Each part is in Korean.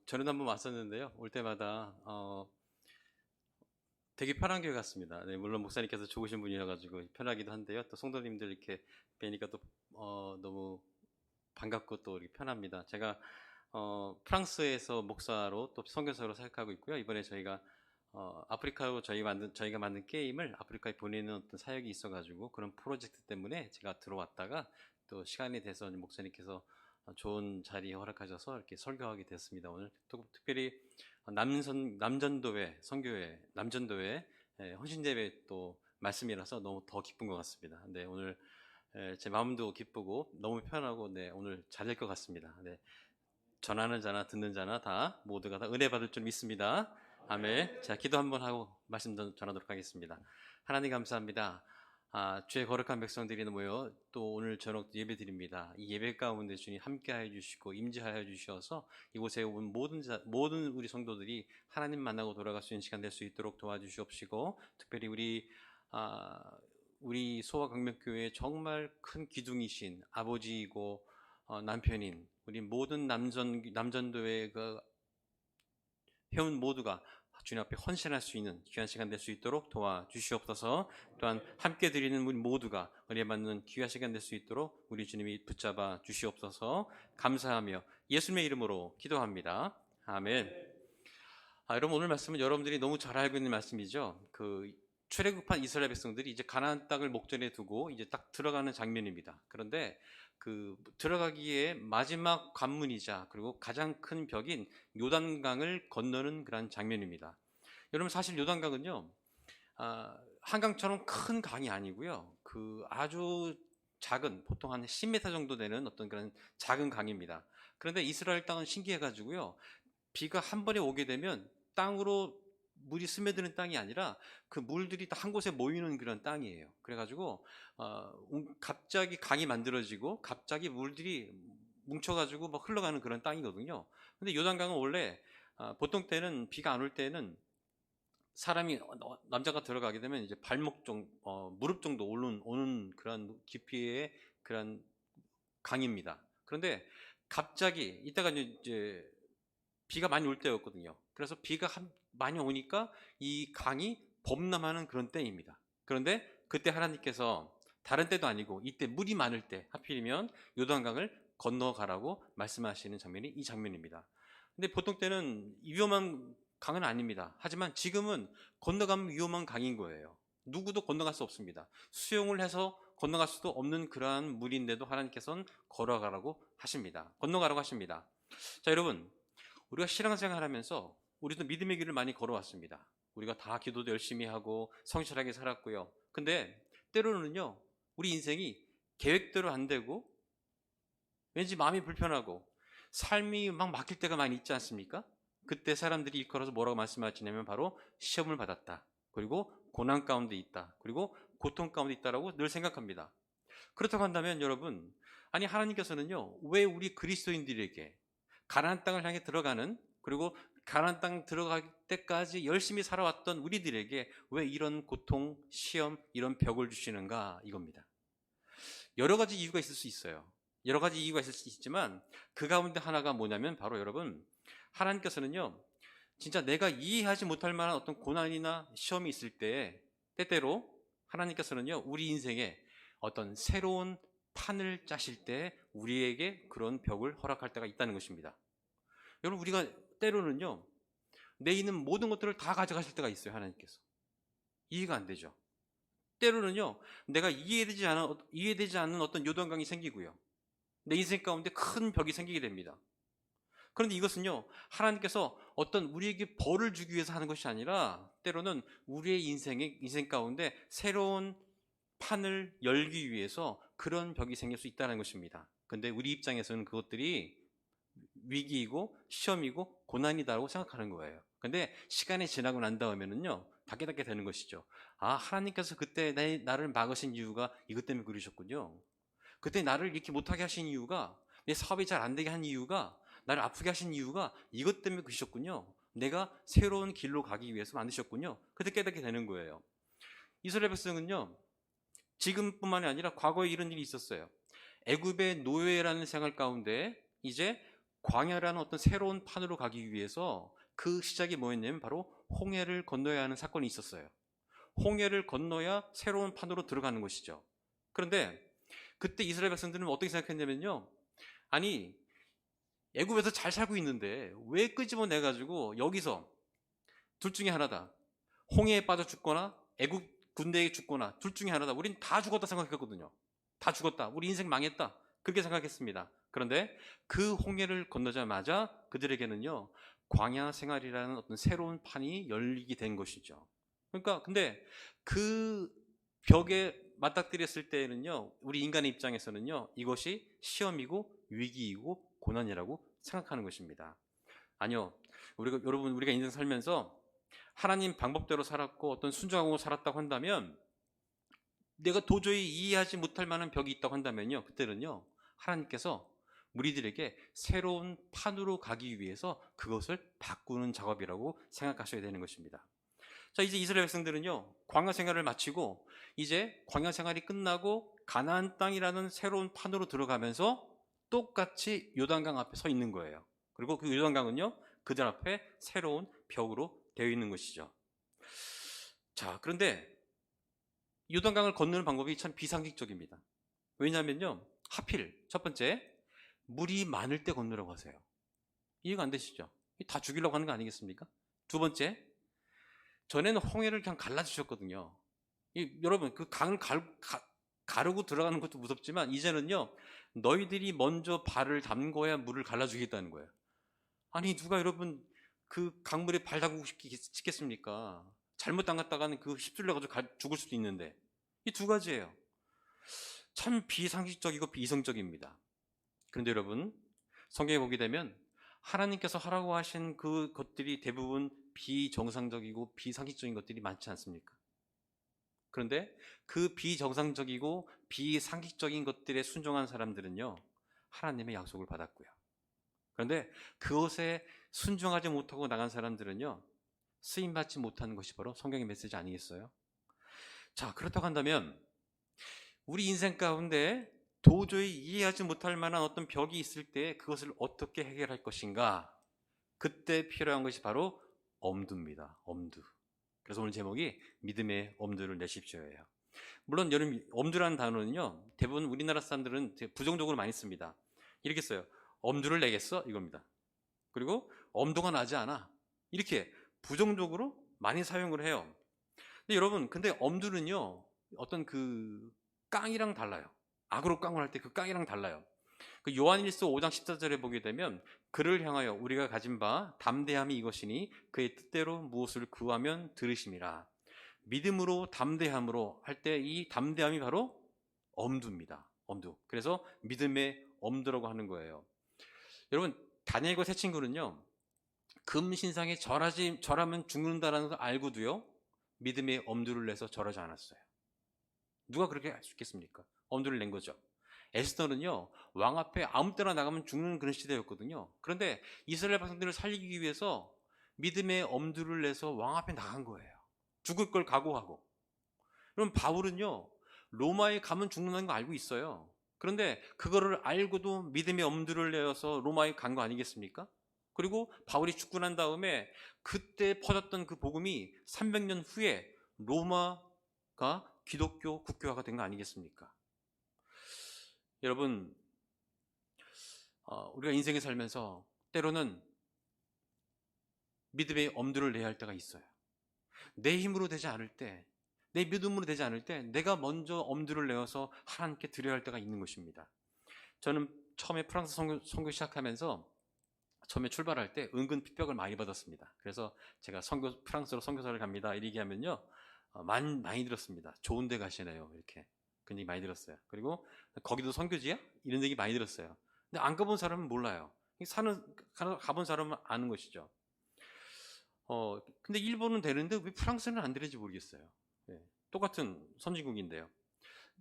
전에도 한번 왔었는데요. 올 때마다 되게 편한 교회 같습니다. 네, 물론 목사님께서 좋으신 분이라가지고 편하기도 한데요. 또 성도님들 이렇게 뵈니까 또 너무 반갑고 또 이렇게 편합니다. 제가 프랑스에서 목사로 또 선교사로 사역하고 있고요. 이번에 저희가 아프리카로 저희가 만든 게임을 아프리카에 보내는 어떤 사역이 있어가지고 그런 프로젝트 때문에 제가 들어왔다가 또 시간이 돼서 목사님께서 좋은 자리 허락하셔서 이렇게 설교하게 됐습니다. 오늘 또 특별히 남전도회 선교회 남전도회 헌신대회 또 말씀이라서 너무 더 기쁜 것 같습니다. 네, 오늘 제 마음도 기쁘고 너무 편하고 네, 오늘 잘 될 것 같습니다. 네, 전하는 자나 듣는 자나 다 모두가 다 은혜 받을 줄 믿습니다. 아멘. 자, 기도 한번 하고 말씀 전하도록 하겠습니다. 하나님 감사합니다. 주의 거룩한 백성들이 모여 또 오늘 저녁 예배 드립니다. 이 예배 가운데 주님 함께하여 주시고 임재하여 주셔서 이곳에 온 모든 우리 성도들이 하나님 만나고 돌아갈 수 있는 시간 될 수 있도록 도와주시옵시고 특별히 우리 소아강명교회의 정말 큰 기둥이신 아버지이고 남편인 우리 모든 남전도의 그 회원 모두가 주님 앞에 헌신할 수 있는 귀한 시간 될 수 있도록 도와주시옵소서. 또한 함께 드리는 우리 모두가 은혜 받는 귀한 시간 될 수 있도록 우리 주님이 붙잡아 주시옵소서. 감사하며 예수님의 이름으로 기도합니다. 아멘. 여러분 오늘 말씀은 여러분들이 너무 잘 알고 있는 말씀이죠. 출애굽한 이스라엘 백성들이 이제 가나안 땅을 목전에 두고 이제 딱 들어가는 장면입니다. 그런데 들어가기에 마지막 관문이자 그리고 가장 큰 벽인 요단강을 건너는 그런 장면입니다. 여러분 사실 요단강은요 한강처럼 큰 강이 아니고요 아주 작은 보통 한 10m 정도 되는 어떤 그런 작은 강입니다. 그런데 이스라엘 땅은 신기해가지고요 비가 한 번에 오게 되면 땅으로 물이 스며드는 땅이 아니라 그 물들이 다 한 곳에 모이는 그런 땅이에요. 그래가지고 갑자기 강이 만들어지고 갑자기 물들이 뭉쳐가지고 막 흘러가는 그런 땅이거든요. 근데 요단강은 원래 보통 때는 비가 안 올 때는 사람이 남자가 들어가게 되면 이제 발목 정도 무릎 정도 오는 그런 깊이의 그런 강입니다. 그런데 갑자기 이따가 이제 비가 많이 올 때였거든요. 그래서 비가 많이 오니까 이 강이 범람하는 그런 때입니다. 그런데 그때 하나님께서 다른 때도 아니고 이때 물이 많을 때 하필이면 요단강을 건너가라고 말씀하시는 장면이 이 장면입니다. 근데 보통 때는 위험한 강은 아닙니다. 하지만 지금은 건너가면 위험한 강인 거예요. 누구도 건너갈 수 없습니다. 수영을 해서 건너갈 수도 없는 그러한 물인데도 하나님께서는 걸어가라고 하십니다. 건너가라고 하십니다. 자, 여러분 우리가 신앙생활 하면서 우리도 믿음의 길을 많이 걸어왔습니다. 우리가 다 기도도 열심히 하고 성실하게 살았고요. 근데 때로는요 우리 인생이 계획대로 안 되고 왠지 마음이 불편하고 삶이 막 막힐 때가 많이 있지 않습니까? 그때 사람들이 일컬어서 뭐라고 말씀하시냐면 바로 시험을 받았다. 그리고 고난 가운데 있다. 그리고 고통 가운데 있다라고 늘 생각합니다. 그렇다고 한다면 여러분 아니 하나님께서는요 왜 우리 그리스도인들에게 가나안 땅을 향해 들어가는 그리고 가나안 땅 들어갈 때까지 열심히 살아왔던 우리들에게 왜 이런 고통, 시험, 이런 벽을 주시는가 이겁니다. 여러 가지 이유가 있을 수 있어요. 여러 가지 이유가 있을 수 있지만 그 가운데 하나가 뭐냐면 바로 여러분 하나님께서는요 진짜 내가 이해하지 못할 만한 어떤 고난이나 시험이 있을 때 때때로 하나님께서는요 우리 인생에 어떤 새로운 판을 짜실 때 우리에게 그런 벽을 허락할 때가 있다는 것입니다. 여러분 우리가 때로는요 내 있는 모든 것들을 다 가져가실 때가 있어요. 하나님께서 이해가 안 되죠. 때로는요 내가 이해되지 않는 어떤 요단강이 생기고요 내 인생 가운데 큰 벽이 생기게 됩니다. 그런데 이것은요 하나님께서 어떤 우리에게 벌을 주기 위해서 하는 것이 아니라 때로는 우리의 인생 가운데 새로운 판을 열기 위해서 그런 벽이 생길 수 있다는 것입니다. 근데 우리 입장에서는 그것들이 위기이고 시험이고 고난이다라고 생각하는 거예요. 근데 시간이 지나고 난 다음에는요 다 깨닫게 되는 것이죠. 하나님께서 그때 나를 막으신 이유가 이것 때문에 그러셨군요. 그때 나를 이렇게 못하게 하신 이유가 내 사업이 잘 안 되게 한 이유가 나를 아프게 하신 이유가 이것 때문에 그러셨군요. 내가 새로운 길로 가기 위해서 만드셨군요. 그때 깨닫게 되는 거예요. 이스라엘 백성은요 지금뿐만이 아니라 과거에 이런 일이 있었어요. 애굽의 노예라는 생활 가운데 이제 광야라는 어떤 새로운 판으로 가기 위해서 그 시작이 뭐였냐면 바로 홍해를 건너야 하는 사건이 있었어요. 홍해를 건너야 새로운 판으로 들어가는 것이죠. 그런데 그때 이스라엘 백성들은 어떻게 생각했냐면요. 아니, 애굽에서 잘 살고 있는데 왜 끄집어내가지고 여기서 둘 중에 하나다. 홍해에 빠져 죽거나 애굽 군대에 죽거나 둘 중에 하나다. 우린 다 죽었다 생각했거든요. 다 죽었다. 우리 인생 망했다. 그렇게 생각했습니다. 그런데 그 홍해를 건너자마자 그들에게는요, 광야 생활이라는 어떤 새로운 판이 열리게 된 것이죠. 그러니까 근데 그 벽에 맞닥뜨렸을 때에는요, 우리 인간의 입장에서는요, 이것이 시험이고 위기이고 고난이라고 생각하는 것입니다. 아니요, 여러분, 우리가 인생 살면서 하나님 방법대로 살았고 어떤 순종하고 살았다고 한다면, 내가 도저히 이해하지 못할 만한 벽이 있다고 한다면요, 그때는요, 하나님께서 우리들에게 새로운 판으로 가기 위해서 그것을 바꾸는 작업이라고 생각하셔야 되는 것입니다. 자, 이제 이스라엘 백성들은요, 광야 생활을 마치고 이제 광야 생활이 끝나고 가나안 땅이라는 새로운 판으로 들어가면서 똑같이 요단강 앞에 서 있는 거예요. 그리고 그 요단강은요, 그들 앞에 새로운 벽으로 되어 있는 것이죠. 자, 그런데 요단강을 건너는 방법이 참 비상식적입니다. 왜냐하면요, 하필 첫 번째, 물이 많을 때 건너라고 하세요. 이해가 안 되시죠? 다 죽이려고 하는 거 아니겠습니까? 두 번째, 전에는 홍해를 그냥 갈라주셨거든요. 여러분, 그 강을 가르고 들어가는 것도 무섭지만 이제는요, 너희들이 먼저 발을 담궈야 물을 갈라주겠다는 거예요. 아니, 누가 여러분 그 강물에 발 담그고 싶겠습니까? 잘못 담갔다가는 그 휩쓸려가지고 죽을 수도 있는데. 이 두 가지예요. 참 비상식적이고 비이성적입니다. 그런데 여러분, 성경에 보게 되면 하나님께서 하라고 하신 그 것들이 대부분 비정상적이고 비상식적인 것들이 많지 않습니까? 그런데 그 비정상적이고 비상식적인 것들에 순종한 사람들은요, 하나님의 약속을 받았고요. 그런데 그것에 순종하지 못하고 나간 사람들은요, 쓰임받지 못하는 것이 바로 성경의 메시지 아니겠어요? 자, 그렇다고 한다면 우리 인생 가운데 도저히 이해하지 못할 만한 어떤 벽이 있을 때 그것을 어떻게 해결할 것인가? 그때 필요한 것이 바로 엄두입니다. 엄두. 그래서 오늘 제목이 믿음의 엄두를 내십시오예요. 물론 여러분, 엄두라는 단어는요, 대부분 우리나라 사람들은 되게 부정적으로 많이 씁니다. 이렇게 써요. 엄두를 내겠어? 이겁니다. 그리고 엄두가 나지 않아. 이렇게 부정적으로 많이 사용을 해요. 근데 여러분, 근데 엄두는요, 어떤 그 깡이랑 달라요. 악으로 깡을 할 때 그 깡이랑 달라요. 그 요한일서 5장 14절에 보게 되면 그를 향하여 우리가 가진 바 담대함이 이것이니 그의 뜻대로 무엇을 구하면 들으심이라. 믿음으로 담대함으로 할 때 이 담대함이 바로 엄두입니다. 엄두. 그래서 믿음의 엄두라고 하는 거예요. 여러분, 다니엘과 세 친구는요, 금신상에 절하면 죽는다라는 걸 알고도요, 믿음의 엄두를 내서 절하지 않았어요. 누가 그렇게 할 수 있겠습니까? 엄두를 낸 거죠. 에스더는요, 왕 앞에 아무 때나 나가면 죽는 그런 시대였거든요. 그런데 이스라엘 백성들을 살리기 위해서 믿음의 엄두를 내서 왕 앞에 나간 거예요. 죽을 걸 각오하고. 그럼 바울은요, 로마에 가면 죽는다는 거 알고 있어요. 그런데 그거를 알고도 믿음의 엄두를 내어서 로마에 간 거 아니겠습니까? 그리고 바울이 죽고 난 다음에 그때 퍼졌던 그 복음이 300년 후에 로마가 기독교 국교화가 된 거 아니겠습니까? 여러분, 우리가 인생에 살면서 때로는 믿음의 엄두를 내야 할 때가 있어요. 내 힘으로 되지 않을 때, 내 믿음으로 되지 않을 때 내가 먼저 엄두를 내어서 하나님께 드려야 할 때가 있는 것입니다. 저는 처음에 프랑스 선교 시작하면서 처음에 출발할 때 은근 핍박을 많이 받았습니다. 그래서 제가 프랑스로 선교사를 갑니다 이렇게 얘기하면요, 많이 들었습니다. 좋은 데 가시네요, 이렇게 그런 얘기 많이 들었어요. 그리고 거기도 선교지야? 이런 얘기 많이 들었어요. 근데 안 가본 사람은 몰라요. 가본 사람은 아는 것이죠. 근데 일본은 되는데 왜 프랑스는 안 되는지 모르겠어요. 네, 똑같은 선진국인데요.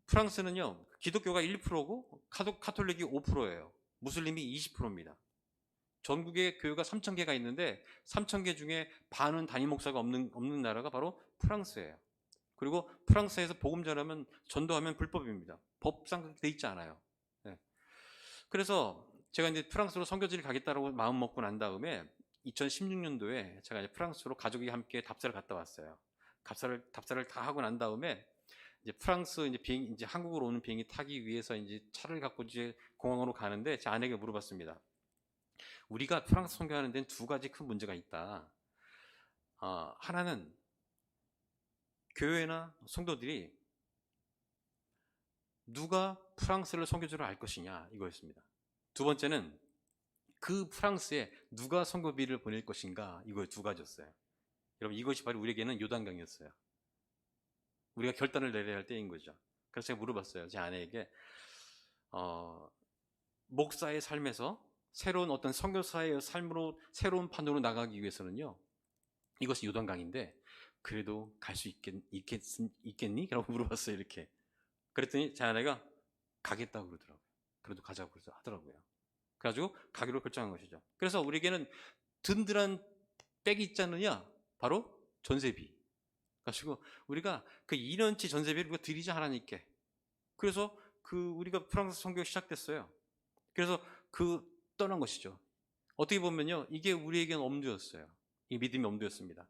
프랑스는요, 기독교가 1%고 카톨릭이 5%예요. 무슬림이 20%입니다. 전국에 교회가 3,000개가 있는데 3,000개 중에 반은 담임 목사가 없는 나라가 바로 프랑스예요. 그리고 프랑스에서 복음 전하면 전도하면 불법입니다. 법상 그렇게 돼 있지 않아요. 네. 그래서 제가 이제 프랑스로 선교지를 가겠다라고 마음 먹고 난 다음에 2016년도에 제가 이제 프랑스로 가족이 함께 답사를 갔다 왔어요. 답사를 다 하고 난 다음에 이제 프랑스 이제 한국으로 오는 비행기 타기 위해서 이제 차를 갖고 이제 공항으로 가는데 제 아내에게 물어봤습니다. 우리가 프랑스 선교하는 데는 두 가지 큰 문제가 있다. 하나는 교회나 성도들이 누가 프랑스를 선교지로 알 것이냐 이거였습니다. 두 번째는 그 프랑스에 누가 선교비를 보낼 것인가 이거 두 가지였어요. 여러분 이것이 바로 우리에게는 요단강이었어요. 우리가 결단을 내려야 할 때인 거죠. 그래서 제가 물어봤어요. 제 아내에게 목사의 삶에서 새로운 어떤 선교사의 삶으로 새로운 판도로 나가기 위해서는요. 이것이 요단강인데 그래도 갈 수 있겠니? 라고 물어봤어요. 이렇게. 그랬더니 제 아내가 가겠다고 그러더라고요. 그래도 가자고 하더라고요. 그래가지고 가기로 결정한 것이죠. 그래서 우리에게는 든든한 백이 있지 않느냐? 바로 전세비. 그래가지고 우리가 그 2년치 전세비를 우리가 드리자 하나님께. 그래서 우리가 프랑스 선교가 시작됐어요. 그래서 떠난 것이죠. 어떻게 보면요, 이게 우리에게는 엄두였어요. 이 믿음의 엄두였습니다.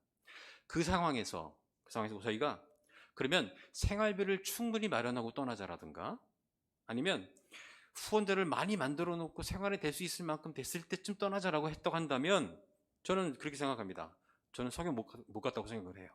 그 상황에서 저희가 그러면 생활비를 충분히 마련하고 떠나자라든가 아니면 후원자를 많이 만들어 놓고 생활이 될 수 있을 만큼 됐을 때쯤 떠나자라고 했다고 한다면 저는 그렇게 생각합니다. 저는 선교 못 갔다고 생각을 해요.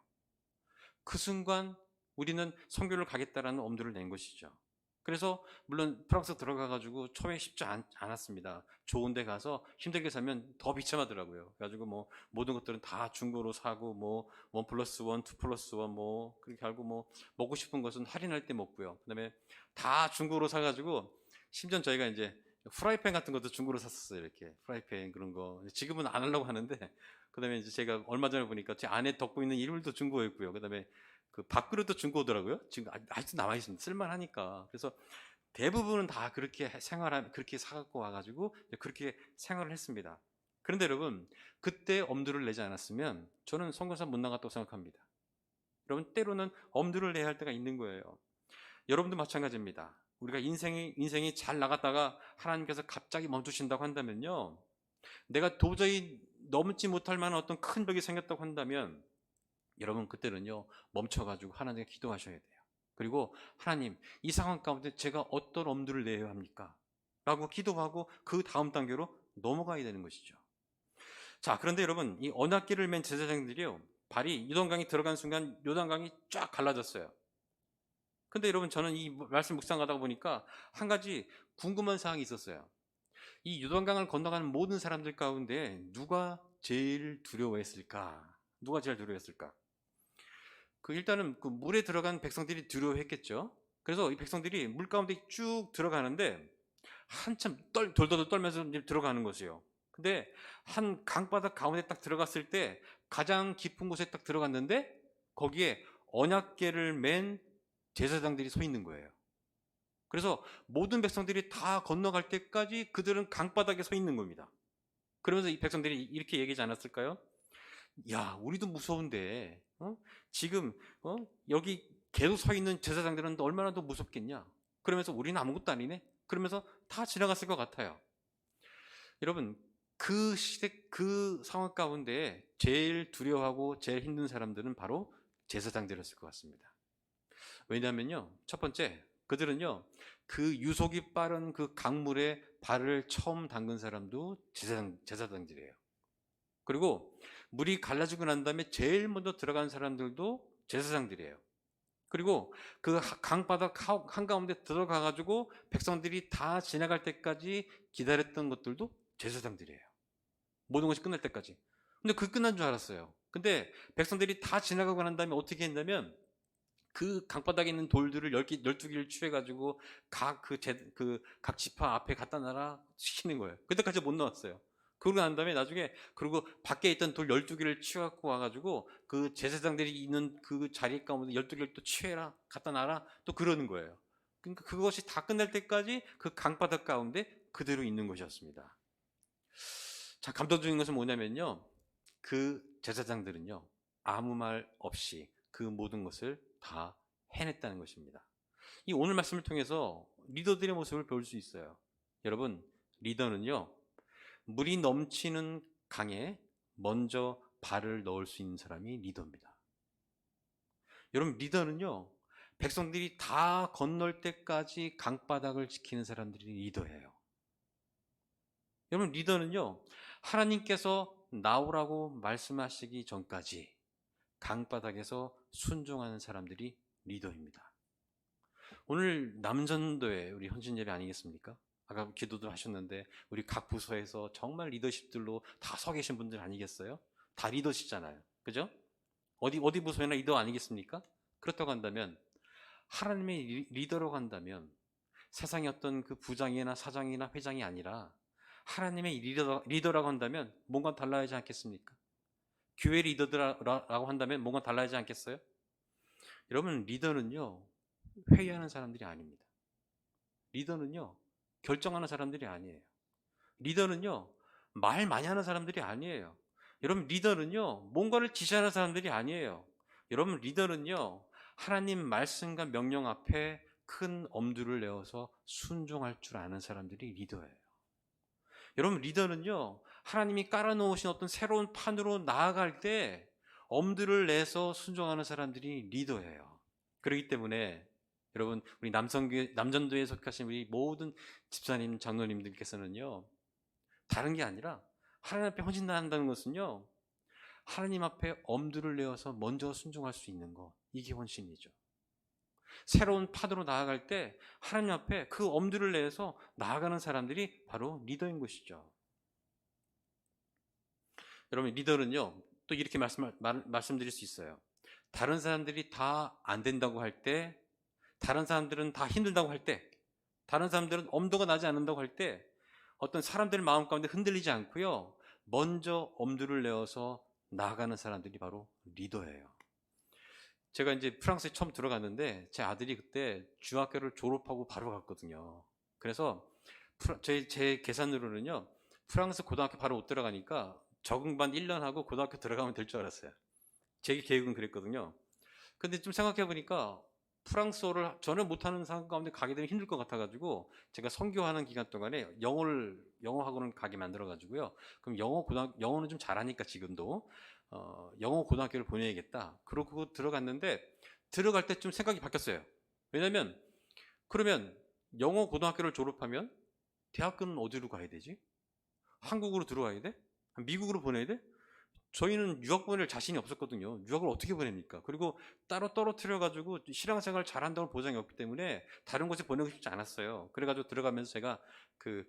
그 순간 우리는 선교를 가겠다라는 엄두를 낸 것이죠. 그래서 물론 프랑스 들어가가지고 처음에 쉽지 않았습니다. 좋은 데 가서 힘들게 살면 더 비참하더라고요. 그래가지고 뭐 모든 것들은 다 중고로 사고 뭐 1+1, 2+1 뭐 그렇게 하고 뭐 먹고 싶은 것은 할인할 때 먹고요. 그다음에 다 중고로 사가지고 심지어 저희가 이제 프라이팬 같은 것도 중고로 샀었어요. 이렇게 프라이팬 그런 거 지금은 안 하려고 하는데 그다음에 이제 제가 얼마 전에 보니까 제 안에 덮고 있는 이불도 중고였고요. 그다음에 그 밥그릇도 중고더라고요. 지금 아직도 남아 있습니다. 쓸만하니까. 그래서 대부분은 다 그렇게 그렇게 사갖고 와가지고 그렇게 생활을 했습니다. 그런데 여러분 그때 엄두를 내지 않았으면 저는 선교사 못 나갔다고 생각합니다. 여러분 때로는 엄두를 내야 할 때가 있는 거예요. 여러분도 마찬가지입니다. 우리가 인생이 잘 나갔다가 하나님께서 갑자기 멈추신다고 한다면요. 내가 도저히 넘지 못할 만한 어떤 큰 벽이 생겼다고 한다면 여러분 그때는요 멈춰가지고 하나님께 기도하셔야 돼요. 그리고 하나님 이 상황 가운데 제가 어떤 엄두를 내야 합니까? 라고 기도하고 그 다음 단계로 넘어가야 되는 것이죠. 자 그런데 여러분 이 언약궤를 맨 제사장들이요 발이 요단강에 들어간 순간 요단강이 쫙 갈라졌어요. 근데 여러분 저는 이 말씀 묵상하다 보니까 한 가지 궁금한 사항이 있었어요. 이 요단강을 건너가는 모든 사람들 가운데 누가 제일 두려워했을까? 누가 제일 두려워했을까? 일단은 그 물에 들어간 백성들이 두려워했겠죠. 그래서 이 백성들이 물 가운데 쭉 들어가는데 한참 돌돌 떨면서 이제 들어가는 것이에요. 근데 한 강바닥 가운데 딱 들어갔을 때 가장 깊은 곳에 딱 들어갔는데 거기에 언약궤를 맨 제사장들이 서 있는 거예요. 그래서 모든 백성들이 다 건너갈 때까지 그들은 강바닥에 서 있는 겁니다. 그러면서 이 백성들이 이렇게 얘기하지 않았을까요? 야, 우리도 무서운데, 지금, 여기 계속 서 있는 제사장들은 얼마나 더 무섭겠냐? 그러면서 우리는 아무것도 아니네? 그러면서 다 지나갔을 것 같아요. 여러분, 그 시대, 그 상황 가운데 제일 두려워하고 제일 힘든 사람들은 바로 제사장들이었을 것 같습니다. 왜냐하면요, 첫 번째, 그들은요, 그 유속이 빠른 그 강물에 발을 처음 담근 사람도 제사장들이에요. 그리고 물이 갈라지고 난 다음에 제일 먼저 들어간 사람들도 제사장들이에요. 그리고 그 강바닥 한가운데 들어가가지고 백성들이 다 지나갈 때까지 기다렸던 것들도 제사장들이에요. 모든 것이 끝날 때까지. 근데 끝난 줄 알았어요. 근데 백성들이 다 지나가고 난 다음에 어떻게 했냐면 그 강바닥에 있는 돌들을 12개를 취해가지고 각 지파 앞에 갖다 놔라 시키는 거예요. 그때까지 못 나왔어요. 그러고 난 다음에 나중에 그리고 밖에 있던 돌 12개를 취해갖고 와가지고 그 제사장들이 있는 그 자리 가운데 12개를 또 취해라 갖다 놔라 또 그러는 거예요. 그러니까 그것이 다 끝날 때까지 그 강바닥 가운데 그대로 있는 것이었습니다. 자, 감동적인 것은 뭐냐면요. 그 제사장들은요. 아무 말 없이 그 모든 것을 다 해냈다는 것입니다. 이 오늘 말씀을 통해서 리더들의 모습을 배울 수 있어요. 여러분, 리더는요, 물이 넘치는 강에 먼저 발을 넣을 수 있는 사람이 리더입니다. 여러분, 리더는요, 백성들이 다 건널 때까지 강바닥을 지키는 사람들이 리더예요. 여러분, 리더는요, 하나님께서 나오라고 말씀하시기 전까지 강바닥에서 순종하는 사람들이 리더입니다. 오늘 남전도에 우리 헌신예배 아니겠습니까? 아까 기도도 하셨는데 우리 각 부서에서 정말 리더십들로 다 서 계신 분들 아니겠어요? 다 리더시잖아요. 그죠? 어디 부서에나 리더 아니겠습니까? 그렇다고 한다면, 하나님의 리더로 간다면 세상의 어떤 그 부장이나 사장이나 회장이 아니라 하나님의 리더라고 한다면 뭔가 달라야지 않겠습니까? 교회 리더라고 한다면 뭔가 달라야지 않겠어요? 여러분, 리더는요, 회의하는 사람들이 아닙니다. 리더는요, 결정하는 사람들이 아니에요. 리더는요, 말 많이 하는 사람들이 아니에요. 여러분, 리더는요, 뭔가를 지시하는 사람들이 아니에요. 여러분, 리더는요, 하나님 말씀과 명령 앞에 큰 엄두를 내어서 순종할 줄 아는 사람들이 리더예요. 여러분, 리더는요, 하나님이 깔아놓으신 어떤 새로운 판으로 나아갈 때 엄두를 내서 순종하는 사람들이 리더예요. 그렇기 때문에 여러분, 우리 남전도에 속하신 우리 모든 집사님, 장로님들께서는요, 다른 게 아니라 하나님 앞에 헌신한다는 것은요, 하나님 앞에 엄두를 내어서 먼저 순종할 수 있는 것, 이게 헌신이죠. 새로운 파도로 나아갈 때 하나님 앞에 그 엄두를 내서 나아가는 사람들이 바로 리더인 것이죠. 여러분, 리더는요, 또 이렇게 말씀드릴 수 있어요. 다른 사람들이 다 안 된다고 할 때, 다른 사람들은 다 힘들다고 할 때, 다른 사람들은 엄두가 나지 않는다고 할 때, 어떤 사람들의 마음 가운데 흔들리지 않고요, 먼저 엄두를 내어서 나아가는 사람들이 바로 리더예요. 제가 이제 프랑스에 처음 들어갔는데 제 아들이 그때 중학교를 졸업하고 바로 갔거든요. 그래서 제 계산으로는요, 프랑스 고등학교 바로 못 들어가니까 적응반 1년 하고 고등학교 들어가면 될 줄 알았어요. 제 계획은 그랬거든요. 근데 좀 생각해 보니까 프랑스어를 전혀 못하는 상황 가운데 가게 되면 힘들 것 같아가지고 제가 선교하는 기간 동안에 영어 학원을 가게 만들어가지고요. 그럼 영어는 좀 잘하니까 지금도 영어 고등학교를 보내야겠다. 그러고 들어갔는데 들어갈 때 좀 생각이 바뀌었어요. 왜냐면 그러면 영어 고등학교를 졸업하면 대학교는 어디로 가야 되지? 한국으로 들어와야 돼? 미국으로 보내야 돼? 저희는 유학 보낼 자신이 없었거든요. 유학을 어떻게 보냅니까? 그리고 따로 떨어뜨려가지고 실학생활 잘한다는 보장이 없기 때문에 다른 곳에 보내고 싶지 않았어요. 그래가지고 들어가면서 제가 그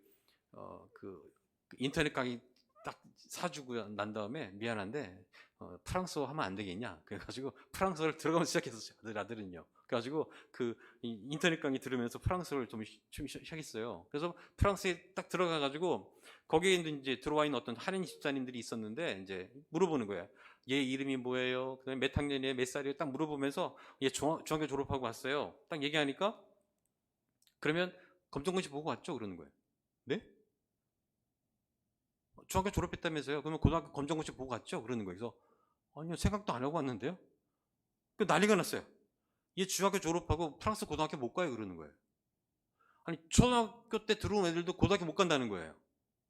인터넷 강의 딱 사주고 난 다음에 미안한데 프랑스어 하면 안 되겠냐? 그래가지고 프랑스어를 들어가면서 시작했었어요. 아들은요. 그래가지고 그 인터넷 강의 들으면서 프랑스어를 좀 시작했어요. 그래서 프랑스에 딱 들어가가지고 거기에 이제 들어와 있는 어떤 한인 집사님들이 있었는데 이제 물어보는 거예요. 얘 이름이 뭐예요? 그다음에 몇 학년이에요? 몇 살이에요? 딱 물어보면서 얘 중학교 졸업하고 왔어요. 딱 얘기하니까 그러면 검정고시 보고 왔죠? 그러는 거예요. 네? 중학교 졸업했다면서요? 그러면 고등학교 검정고시 보고 갔죠? 그러는 거예요. 그래서 아니요, 생각도 안 하고 왔는데요. 그 난리가 났어요. 얘 중학교 졸업하고 프랑스 고등학교 못 가요, 그러는 거예요. 아니, 초등학교 때 들어온 애들도 고등학교 못 간다는 거예요.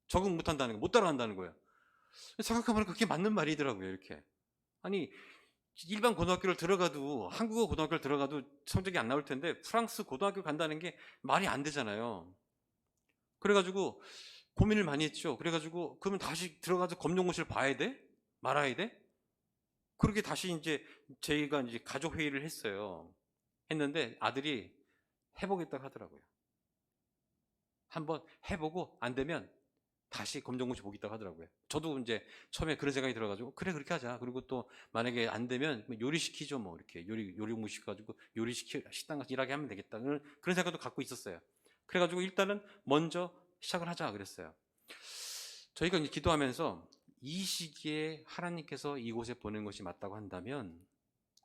적응 못 한다는 거, 못 따라간다는 거예요. 생각해보면 그게 맞는 말이더라고요, 이렇게. 아니, 일반 고등학교를 들어가도, 한국어 고등학교를 들어가도 성적이 안 나올 텐데, 프랑스 고등학교 간다는 게 말이 안 되잖아요. 그래가지고, 고민을 많이 했죠. 그래가지고, 그러면 다시 들어가서 검정고시를 봐야 돼? 말아야 돼? 그렇게 다시 이제 저희가 이제 가족 회의를 했어요. 했는데 아들이 해보겠다고 하더라고요. 한번 해보고 안 되면 다시 검정고시 보겠다고 하더라고요. 저도 이제 처음에 그런 생각이 들어가지고 그래 그렇게 하자. 그리고 또 만약에 안 되면 요리시키죠. 뭐 이렇게 요리 공부 시켜가지고 식당 가서 일하게 하면 되겠다. 그런 생각도 갖고 있었어요. 그래가지고 일단은 먼저 시작을 하자 그랬어요. 저희가 이제 기도하면서 이 시기에 하나님께서 이곳에 보낸 것이 맞다고 한다면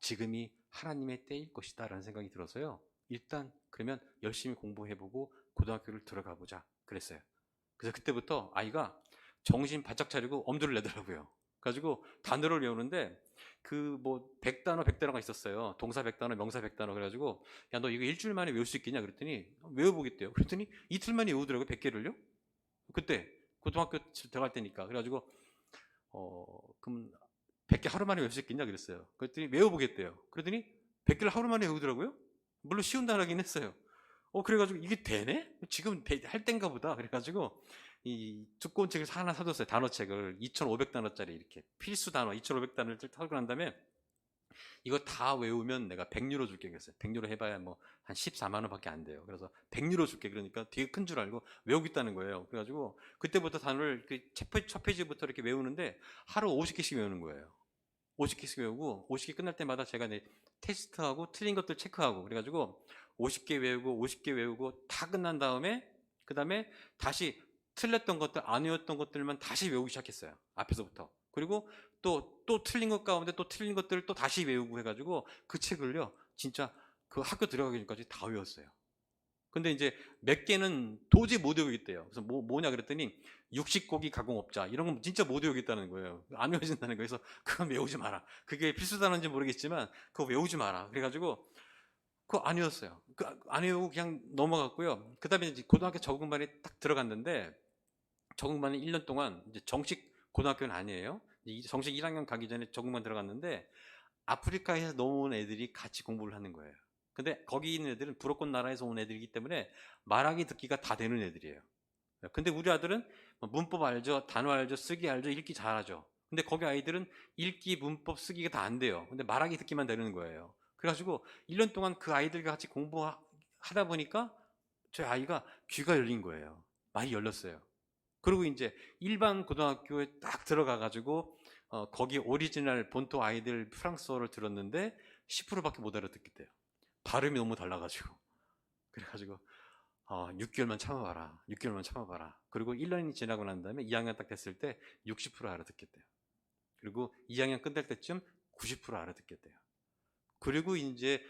지금이 하나님의 때일 것이다 라는 생각이 들어서요. 일단 그러면 열심히 공부해보고 고등학교를 들어가 보자 그랬어요. 그래서 그때부터 아이가 정신 바짝 차리고 엄두를 내더라고요. 그래가지고 단어를 외우는데 그 뭐 100단어가 있었어요. 동사 100단어, 명사 100단어. 그래가지고 야 너 이거 일주일 만에 외울 수 있겠냐 그랬더니 외워보겠대요. 그랬더니 이틀 만에 외우더라고요. 100개를요. 그때 고등학교 들어갈 때니까. 그래가지고 그럼 100개 하루 만에 외울 수 있겠냐 그랬어요. 그랬더니 외워보겠대요. 그러더니 100개를 하루 만에 외우더라고요. 물론 쉬운 단어긴 했어요. 그래가지고 이게 되네? 지금 할 땐가 보다. 그래가지고 이 두꺼운 책을 하나 사줬어요. 단어책을 2,500단어짜리 이렇게 필수 단어 2,500단어를 사고 난 다음에 이거 다 외우면 내가 100유로 줄게 그랬어요. 100유로 해봐야 뭐 한 14만 원밖에 안 돼요. 그래서 100유로 줄게. 그러니까 되게 큰 줄 알고 외우겠다는 거예요. 그래가지고 그때부터 단어를 첫 페이지부터 이렇게 외우는데 하루 50개씩 외우는 거예요. 50개씩 외우고 50개 끝날 때마다 제가 테스트하고 틀린 것들 체크하고 그래가지고 50개 외우고 50개 외우고 다 끝난 다음에 그 다음에 다시 틀렸던 것들 안 외웠던 것들만 다시 외우기 시작했어요. 앞에서부터. 그리고 또 틀린 것 가운데 또 틀린 것들을 또 다시 외우고 해가지고 그 책을요 진짜 그 학교 들어가기 전까지 다 외웠어요. 근데 이제 몇 개는 도저히 못 외우겠대요. 그래서 뭐냐 그랬더니 육식고기 가공업자 이런 건 진짜 못 외우겠다는 거예요. 안 외워진다는 거예요. 그래서 그건 외우지 마라. 그게 필수 단어인지 모르겠지만 그거 외우지 마라. 그래가지고 그거 안 외웠어요. 안 외우고 그냥 넘어갔고요. 그 다음에 이제 고등학교 적응반에 딱 들어갔는데 적응반에 1년 동안 이제 정식 고등학교는 아니에요. 정식 1학년 가기 전에 적응반 들어갔는데 아프리카에서 넘어온 애들이 같이 공부를 하는 거예요. 근데 거기 있는 애들은 불어권 나라에서 온 애들이기 때문에 말하기 듣기가 다 되는 애들이에요. 근데 우리 아들은 문법 알죠, 단어 알죠, 쓰기 알죠, 읽기 잘하죠. 근데 거기 아이들은 읽기, 문법, 쓰기가 다 안 돼요. 근데 말하기 듣기만 되는 거예요. 그래가지고 1년 동안 그 아이들과 같이 공부하다 보니까 저희 아이가 귀가 열린 거예요. 많이 열렸어요. 그리고 이제 일반 고등학교에 딱 들어가가지고 거기 오리지널 본토 아이들 프랑스어를 들었는데 10%밖에 못 알아듣겠대요. 발음이 너무 달라가지고. 그래가지고 6개월만 참아봐라. 6개월만 참아봐라. 그리고 1년이 지나고 난 다음에 2학년 딱 됐을 때 60% 알아듣겠대요. 그리고 2학년 끝날 때쯤 90% 알아듣겠대요. 그리고 이제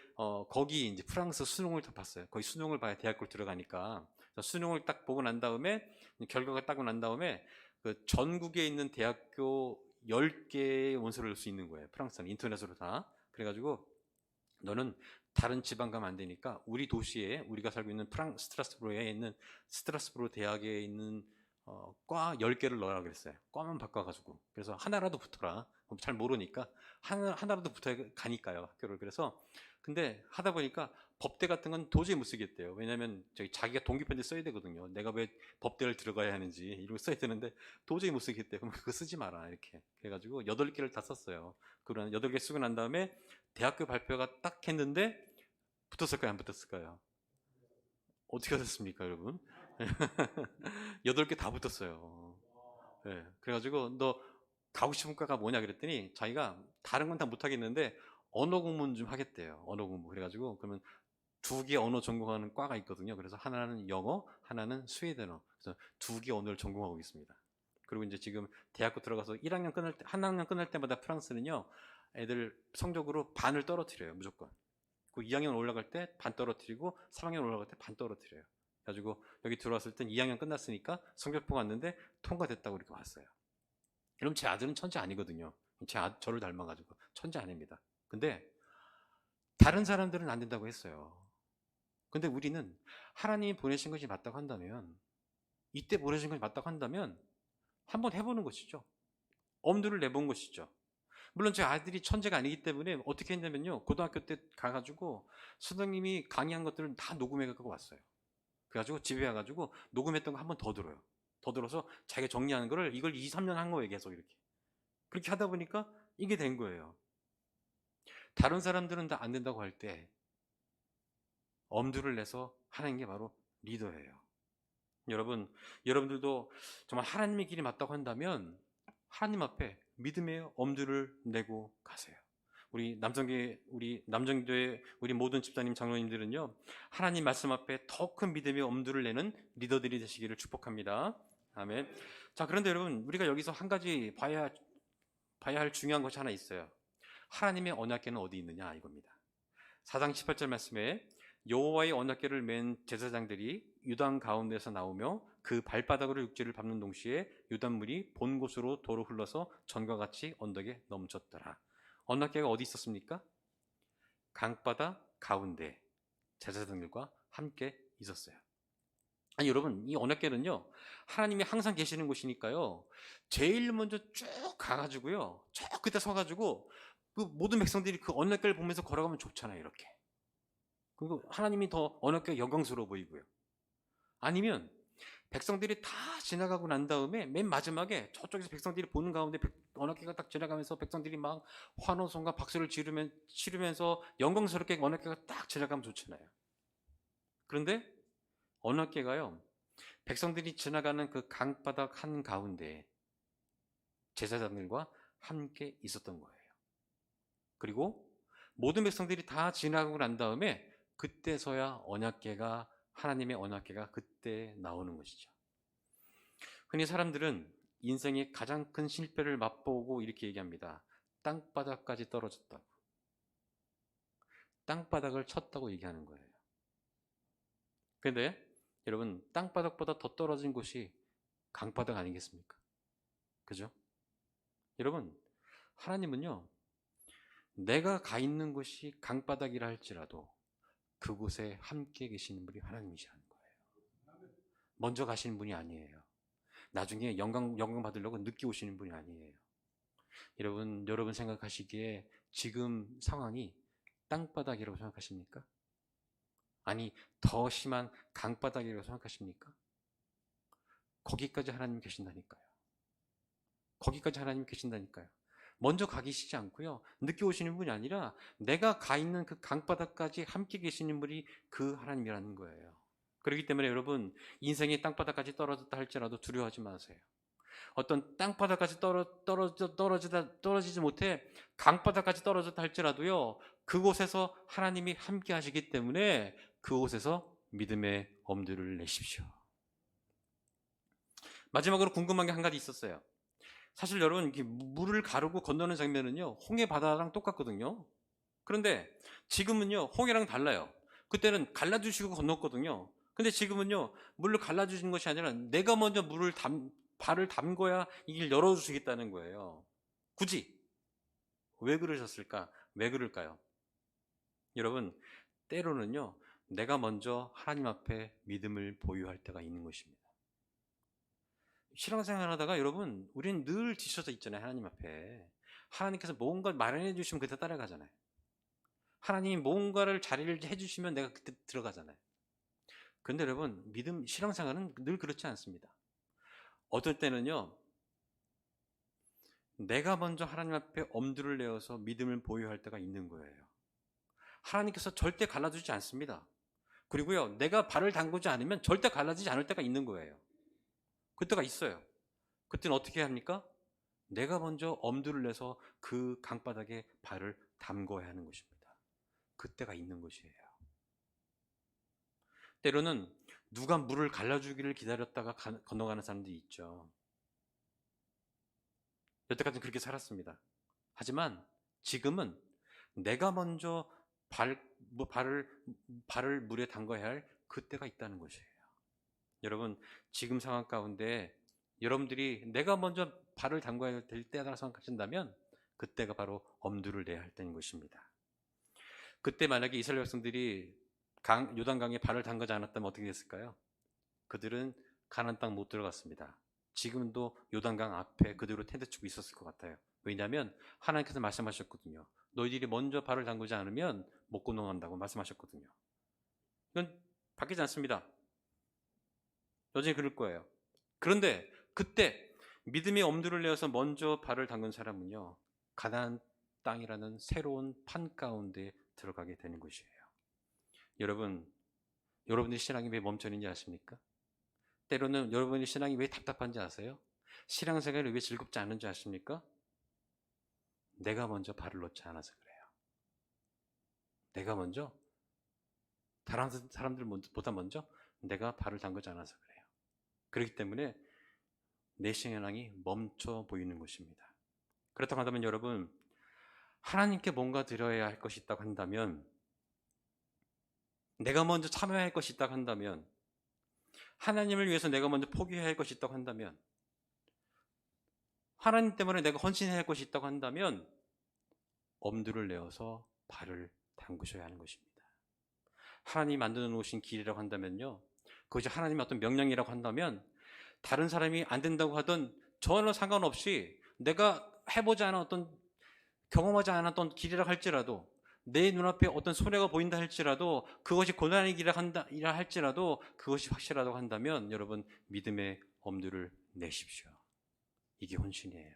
거기 이제 프랑스 수능을 다 봤어요. 거기 수능을 봐야 대학교 들어가니까 수능을 딱 보고 난 다음에 결과가 따고 난 다음에 그 전국에 있는 대학교 10개의 원서를 넣을 수 있는 거예요. 프랑스는 인터넷으로 다. 그래가지고 너는 다른 지방 가면 안 되니까 우리 도시에 우리가 살고 있는 스트라스부르에 있는 스트라스부르 대학에 있는 과 10개를 넣으라 그랬어요. 과만 바꿔가지고. 그래서 하나라도 붙어라. 잘 모르니까 하나라도 붙어 가니까요. 학교를. 그래서 근데 하다 보니까 법대 같은 건 도저히 못 쓰겠대요. 왜냐면 자기가 동기편지 써야 되거든요. 내가 왜 법대를 들어가야 하는지 이런 거 써야 되는데 도저히 못 쓰겠대요. 그럼 그거 쓰지 마라 이렇게. 그래가지고 8개를 다 썼어요. 그런 8개 쓰고 난 다음에 대학교 발표가 딱 했는데 붙었을까요? 안 붙었을까요? 어떻게 하셨습니까, 여러분? 8개 다 붙었어요. 네, 그래가지고 너 가고 싶은 과가 뭐냐 그랬더니 자기가 다른 건 다 못하겠는데 언어 공부는 좀 하겠대요. 언어 공부. 그래가지고 그러면 2개 언어 전공하는 과가 있거든요. 그래서 하나는 영어, 하나는 스웨덴어. 그래서 2개 언어를 전공하고 있습니다. 그리고 이제 지금 대학교 들어가서 1학년 끝날 때, 한 학년 끝날 때마다 프랑스는요, 애들 성적으로 반을 떨어뜨려요, 무조건. 그 2학년 올라갈 때 반 떨어뜨리고 3학년 올라갈 때 반 떨어뜨려요. 그래가지고 여기 들어왔을 땐 2학년 끝났으니까 성적표 갔는데 통과됐다고 이렇게 왔어요. 그럼 제 아들은 천재 아니거든요. 저를 닮아가지고 천재 아닙니다. 근데 다른 사람들은 안 된다고 했어요. 근데 우리는 하나님이 보내신 것이 맞다고 한다면, 이때 보내신 것이 맞다고 한다면 한번 해보는 것이죠. 엄두를 내본 것이죠. 물론 제 아들이 천재가 아니기 때문에 어떻게 했냐면요. 고등학교 때 가가지고 선생님이 강의한 것들을 다 녹음해 갖고 왔어요. 그래가지고 집에 와가지고 녹음했던 거 한 번 더 들어요. 더 들어서 자기가 정리하는 거를 이걸 2, 3년 한 거예요. 계속 이렇게. 그렇게 하다 보니까 이게 된 거예요. 다른 사람들은 다 안 된다고 할 때 엄두를 내서 하는 게 바로 리더예요. 여러분들도 정말 하나님의 길이 맞다고 한다면 하나님 앞에 믿음의 엄두를 내고 가세요. 우리 남정교회 우리 모든 집사님 장로님들은요 하나님 말씀 앞에 더 큰 믿음의 엄두를 내는 리더들이 되시기를 축복합니다. 아멘. 자, 그런데 여러분 우리가 여기서 한 가지 봐야 할 중요한 것이 하나 있어요. 하나님의 언약궤는 어디 있느냐 이겁니다. 4장 18절 말씀에 여호와의 언약궤를 맨 제사장들이 유단 가운데서 나오며 그 발바닥으로 육지를 밟는 동시에 유단물이 본 곳으로 도로 흘러서 전과 같이 언덕에 넘쳤더라. 언약궤가 어디 있었습니까? 강바다 가운데 제사장들과 함께 있었어요. 아니 여러분, 이 언약궤는요 하나님이 항상 계시는 곳이니까요 제일 먼저 쭉 가가지고요 저 끝에 서가지고 그 모든 백성들이 그 언약궤를 보면서 걸어가면 좋잖아요. 이렇게. 그리고 하나님이 더 언약궤가 영광스러워 보이고요. 아니면 백성들이 다 지나가고 난 다음에 맨 마지막에 저쪽에서 백성들이 보는 가운데 언약궤가 딱 지나가면서 백성들이 막 환호성과 박수를 치르면서 영광스럽게 언약궤가 딱 지나가면 좋잖아요. 그런데 언약궤가요 백성들이 지나가는 그 강바닥 한가운데 제사장들과 함께 있었던 거예요. 그리고 모든 백성들이 다 지나가고 난 다음에 그때서야 언약궤가, 하나님의 언약궤가 그때 나오는 것이죠. 흔히 사람들은 인생의 가장 큰 실패를 맛보고 이렇게 얘기합니다. 땅바닥까지 떨어졌다고. 땅바닥을 쳤다고 얘기하는 거예요. 근데 여러분, 땅바닥보다 더 떨어진 곳이 강바닥 아니겠습니까? 그죠? 여러분, 하나님은요 내가 가 있는 곳이 강바닥이라 할지라도 그곳에 함께 계시는 분이 하나님이시라는 거예요. 먼저 가시는 분이 아니에요. 나중에 영광 받으려고 늦게 오시는 분이 아니에요. 여러분 생각하시기에 지금 상황이 땅바닥이라고 생각하십니까? 아니, 더 심한 강바닥이라고 생각하십니까? 거기까지 하나님 계신다니까요. 거기까지 하나님 계신다니까요. 먼저 가 계시지 않고요. 늦게 오시는 분이 아니라 내가 가 있는 그 강바닥까지 함께 계시는 분이 그 하나님이라는 거예요. 그렇기 때문에 여러분, 인생이 땅바닥까지 떨어졌다 할지라도 두려워하지 마세요. 어떤 땅바닥까지 떨어지지 못해 강바닥까지 떨어졌다 할지라도요, 그곳에서 하나님이 함께 하시기 때문에 그곳에서 믿음의 엄두를 내십시오. 마지막으로 궁금한 게 한 가지 있었어요. 사실 여러분, 이렇게 물을 가르고 건너는 장면은요 홍해 바다랑 똑같거든요. 그런데 지금은요 홍해랑 달라요. 그때는 갈라주시고 건넜거든요. 근데 지금은요 물을 갈라주시는 것이 아니라 내가 먼저 발을 담궈야 이 길 열어주시겠다는 거예요. 굳이 왜 그러셨을까? 왜 그럴까요? 여러분, 때로는요 내가 먼저 하나님 앞에 믿음을 보유할 때가 있는 것입니다. 신앙생활 하다가 여러분, 우리는 늘 뒤쳐져 있잖아요. 하나님 앞에 하나님께서 뭔가 마련해 주시면 그때 따라가잖아요. 하나님이 뭔가를 자리를 해주시면 내가 그때 들어가잖아요. 그런데 여러분, 신앙생활은 늘 그렇지 않습니다. 어떨 때는요 내가 먼저 하나님 앞에 엄두를 내어서 믿음을 보유할 때가 있는 거예요. 하나님께서 절대 갈라주지 않습니다. 그리고요 내가 발을 담그지 않으면 절대 갈라지지 않을 때가 있는 거예요. 그때가 있어요. 그때는 어떻게 합니까? 내가 먼저 엄두를 내서 그 강바닥에 발을 담궈야 하는 것입니다. 그때가 있는 것이에요. 때로는 누가 물을 갈라주기를 기다렸다가 건너가는 사람들이 있죠. 여태까지는 그렇게 살았습니다. 하지만 지금은 내가 먼저 발을 물에 담가야 할 그때가 있다는 것이에요. 여러분, 지금 상황 가운데 여러분들이 내가 먼저 발을 담가야 될 때라고 생각하신다면 그때가 바로 엄두를 내야 할 때인 것입니다. 그때 만약에 이스라엘 백성들이 요단강에 발을 담가지 않았다면 어떻게 됐을까요? 그들은 가나안 땅 못 들어갔습니다. 지금도 요단강 앞에 그대로 텐트 치고 있었을 것 같아요. 왜냐하면 하나님께서 말씀하셨거든요. 너희들이 먼저 발을 담그지 않으면 못 건너간다고 말씀하셨거든요. 이건 바뀌지 않습니다. 여전히 그럴 거예요. 그런데 그때 믿음의 엄두를 내어서 먼저 발을 담근 사람은요 가나안 땅이라는 새로운 판 가운데 들어가게 되는 것이에요. 여러분의 신앙이 왜 멈춰 있는지 아십니까? 때로는 여러분의 신앙이 왜 답답한지 아세요? 신앙생활이 왜 즐겁지 않은지 아십니까? 내가 먼저 발을 놓지 않아서 그래요. 내가 먼저 다른 사람들보다 먼저 내가 발을 담그지 않아서 그래요. 그렇기 때문에 내 신앙이 멈춰 보이는 것입니다. 그렇다고 한다면 여러분, 하나님께 뭔가 드려야 할 것이 있다고 한다면, 내가 먼저 참여해야 할 것이 있다고 한다면, 하나님을 위해서 내가 먼저 포기해야 할 것이 있다고 한다면, 하나님 때문에 내가 헌신해야 할 것이 있다고 한다면 엄두를 내어서 발을 담그셔야 하는 것입니다. 하나님이 만들어 놓으신 길이라고 한다면요 그것이 하나님의 어떤 명령이라고 한다면 다른 사람이 안 된다고 하든 전혀 상관없이 내가 해보지 않은 어떤 경험하지 않았던 길이라 할지라도 내 눈앞에 어떤 손해가 보인다 할지라도 그것이 고난의 길이라 할지라도 그것이 확실하다고 한다면 여러분 믿음의 엄두를 내십시오. 이게 혼신이에요.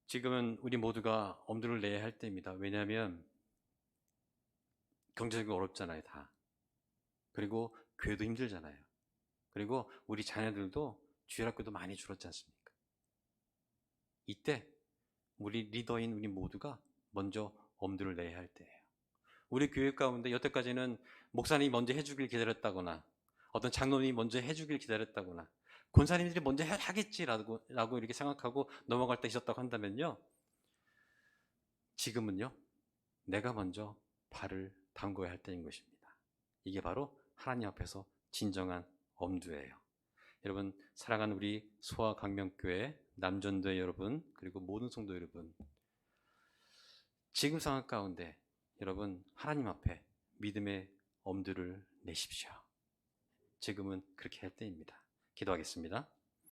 지금은 우리 모두가 엄두를 내야 할 때입니다. 왜냐하면 경제적으로 어렵잖아요, 다. 그리고 교회도 힘들잖아요. 그리고 우리 자녀들도 주일학교도 많이 줄었지 않습니까? 이때 우리 리더인 우리 모두가 먼저 엄두를 내야 할 때예요. 우리 교회 가운데 여태까지는 목사님이 먼저 해주길 기다렸다거나 어떤 장로님이 먼저 해주길 기다렸다거나 권사님들이 먼저 하겠지라고 이렇게 생각하고 넘어갈 때 있었다고 한다면요, 지금은요 내가 먼저 발을 담궈야 할 때인 것입니다. 이게 바로 하나님 앞에서 진정한 엄두예요. 여러분, 사랑하는 우리 소아강명교회 남전도회 여러분, 그리고 모든 성도 여러분, 지금 상황 가운데 여러분 하나님 앞에 믿음의 엄두를 내십시오. 지금은 그렇게 할 때입니다. 기도하겠습니다.